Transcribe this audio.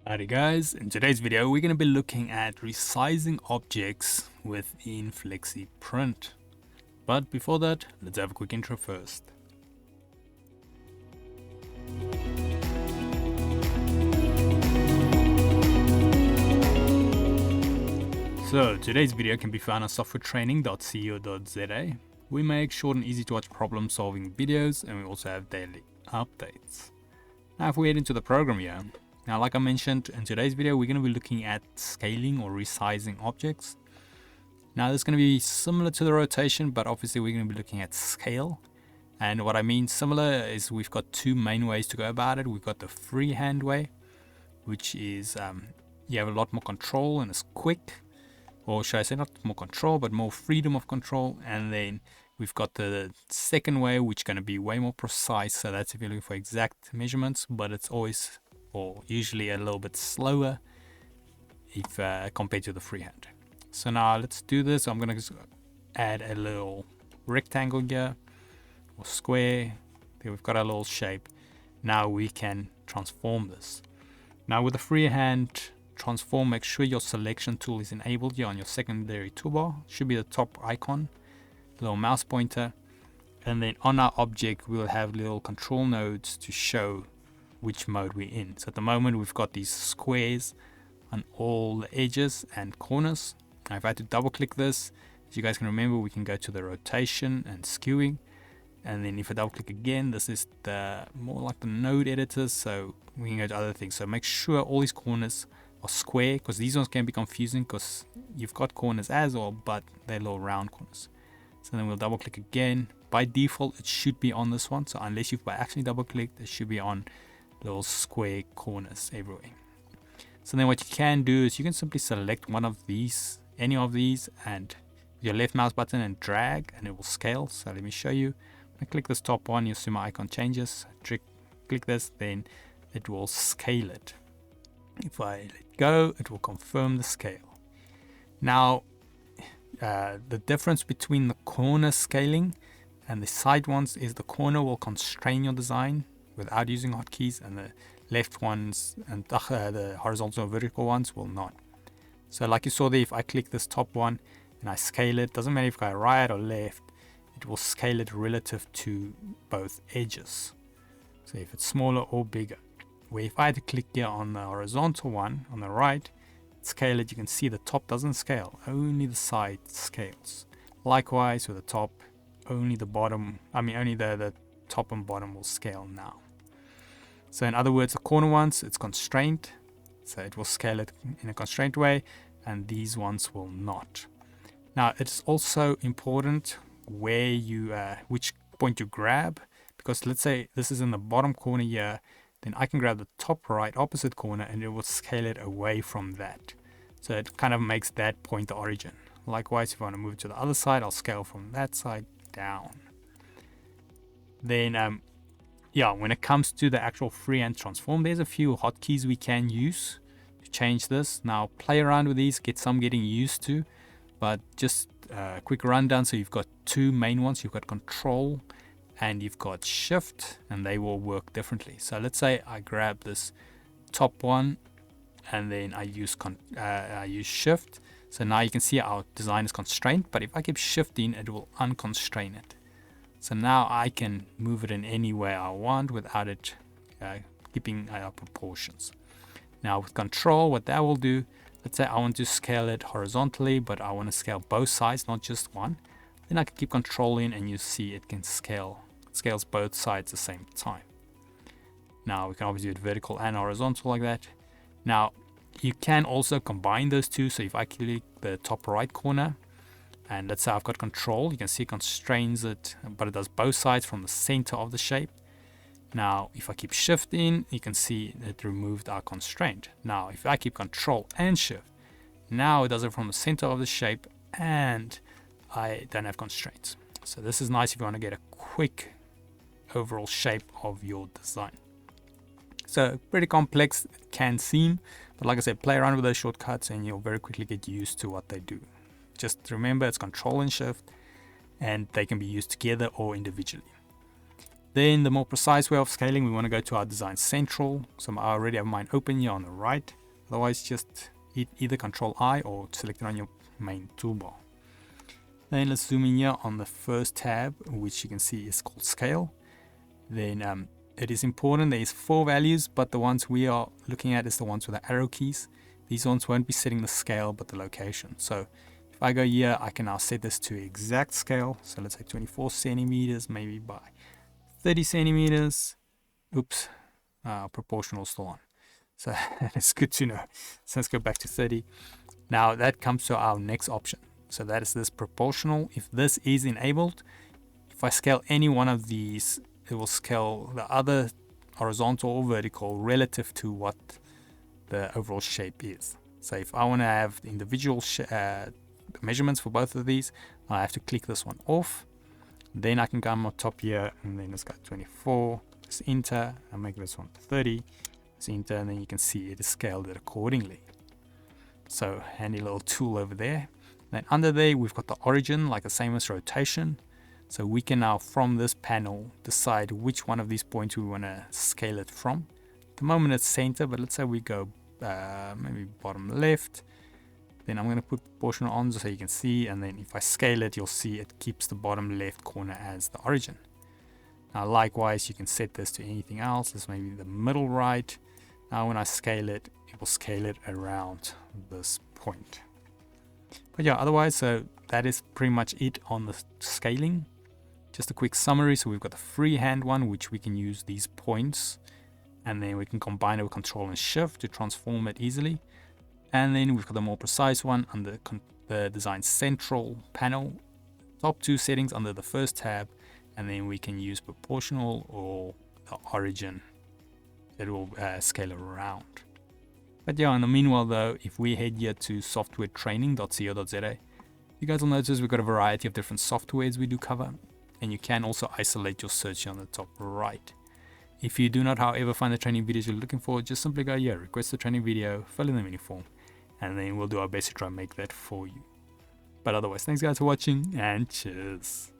Alrighty guys, in today's video we're going to be looking at resizing objects within FlexiPRINT. But before that, let's have a quick intro first. So today's video can be found on softwaretraining.co.za. We make short and easy to watch problem solving videos, and we also have daily updates. Now if we head into the program here, now, like I mentioned, in today's video, we're going to be looking at scaling or resizing objects. Now, this is going to be similar to the rotation, but obviously we're going to be looking at scale. And what I mean similar is we've got two main ways to go about it. We've got the freehand way, which is you have a lot more control and it's quick. Or should I say not more control, but more freedom of control. And then we've got the second way, which is going to be way more precise. So that's if you're looking for exact measurements, but it's always or usually a little bit slower if compared to the freehand. So now let's do this. I'm going to add a little rectangle here or square. There we've got our little shape. Now we can transform this. Now with the freehand transform, make sure your selection tool is enabled here on your secondary toolbar. Should be the top icon, little mouse pointer, and then on our object we'll have little control nodes to show which mode we're in. So at the moment we've got these squares on all the edges and corners. Now if I had to double click this, as you guys can remember, we can go to the rotation and skewing, and then if I double click again, this is the more like the node editors, so we can go to other things. So make sure all these corners are square, because these ones can be confusing because you've got corners as well, but they're little round corners. So then we'll double click again. By default it should be on this one, so unless you've by actually double clicked, it should be on little square corners everywhere. So then what you can do is you can simply select one of these, any of these, and your left mouse button and drag, and it will scale. So let me show you. When I click this top one, you'll see my icon changes. Click this, then it will scale it. If I let go, it will confirm the scale. Now the difference between the corner scaling and the side ones is the corner will constrain your design without using hotkeys, and the left ones and the horizontal and vertical ones will not. So like you saw there, if I click this top one and I scale it, doesn't matter if I go right or left, it will scale it relative to both edges. So if it's smaller or bigger. Where if I had to click here on the horizontal one on the right, scale it, you can see the top doesn't scale, only the side scales. Likewise with the top, only the bottom, only the top and bottom will scale now. So in other words, the corner ones, it's constrained, so it will scale it in a constrained way, and these ones will not. Now it's also important where you which point you grab, because let's say this is in the bottom corner here, then I can grab the top right opposite corner and it will scale it away from that. So it kind of makes that point the origin. Likewise, if I want to move to the other side, I'll scale from that side down. Then when it comes to the actual freehand transform, there's a few hotkeys we can use to change this. Now play around with these, get some getting used to, but just a quick rundown. So you've got two main ones. You've got control and you've got shift, and they will work differently. So let's say I grab this top one and then I use shift. So now you can see our design is constrained, but if I keep shifting, it will unconstrain it. So now I can move it in any way I want without it keeping our proportions. Now with control, what that will do, let's say I want to scale it horizontally, but I want to scale both sides, not just one. Then I can keep controlling, and you see it can scale. It scales both sides at the same time. Now we can obviously do it vertical and horizontal like that. Now you can also combine those two. So if I click the top right corner, and let's say I've got control, you can see it constrains it, but it does both sides from the center of the shape. Now, if I keep shifting, you can see it removed our constraint. Now, if I keep control and shift, now it does it from the center of the shape and I don't have constraints. So this is nice if you want to get a quick overall shape of your design. So pretty complex, it can seem, but like I said, play around with those shortcuts and you'll very quickly get used to what they do. Just remember, it's control and shift, and they can be used together or individually. Then the more precise way of scaling, we want to go to our design central. So I already have mine open here on the right. Otherwise, just hit either Control I or select it on your main toolbar. Then let's zoom in here on the first tab, which you can see is called scale. Then it is important, there is 4 values, but the ones we are looking at is the ones with the arrow keys. These ones won't be setting the scale, but the location. So if I go here, I can now set this to exact scale. So let's say 24 centimeters, maybe by 30 centimeters. Oops, proportional still on. So it's good to know. So let's go back to 30. Now that comes to our next option. So that is this proportional. If this is enabled, if I scale any one of these, it will scale the other horizontal or vertical relative to what the overall shape is. So if I want to have the individual measurements for both of these, I have to click this one off. Then I can come on top here and then let's go 24, just enter, and make this one 30, just enter, and then you can see it is scaled it accordingly. So handy little tool over there. Then under there we've got the origin, like the same as rotation. So we can now from this panel decide which one of these points we want to scale it from. At the moment it's center, but let's say we go maybe bottom left. Then I'm going to put proportional on so you can see, and then if I scale it, you'll see it keeps the bottom left corner as the origin. Now likewise, you can set this to anything else. This may be the middle right. Now when I scale it, it will scale it around this point. But yeah, otherwise, so that is pretty much it on the scaling. Just a quick summary. So we've got the freehand one, which we can use these points, and then we can combine it with Control and Shift to transform it easily. And then we've got the more precise one under the design central panel, top 2 settings under the first tab, and then we can use proportional or the origin. It will scale around. But yeah, in the meanwhile though, if we head here to softwaretraining.co.za, you guys will notice we've got a variety of different softwares we do cover, and you can also isolate your search on the top right. If you do not, however, find the training videos you're looking for, just simply go here, request the training video, fill in the mini form, and then we'll do our best to try and make that for you. But otherwise, thanks guys for watching, and cheers.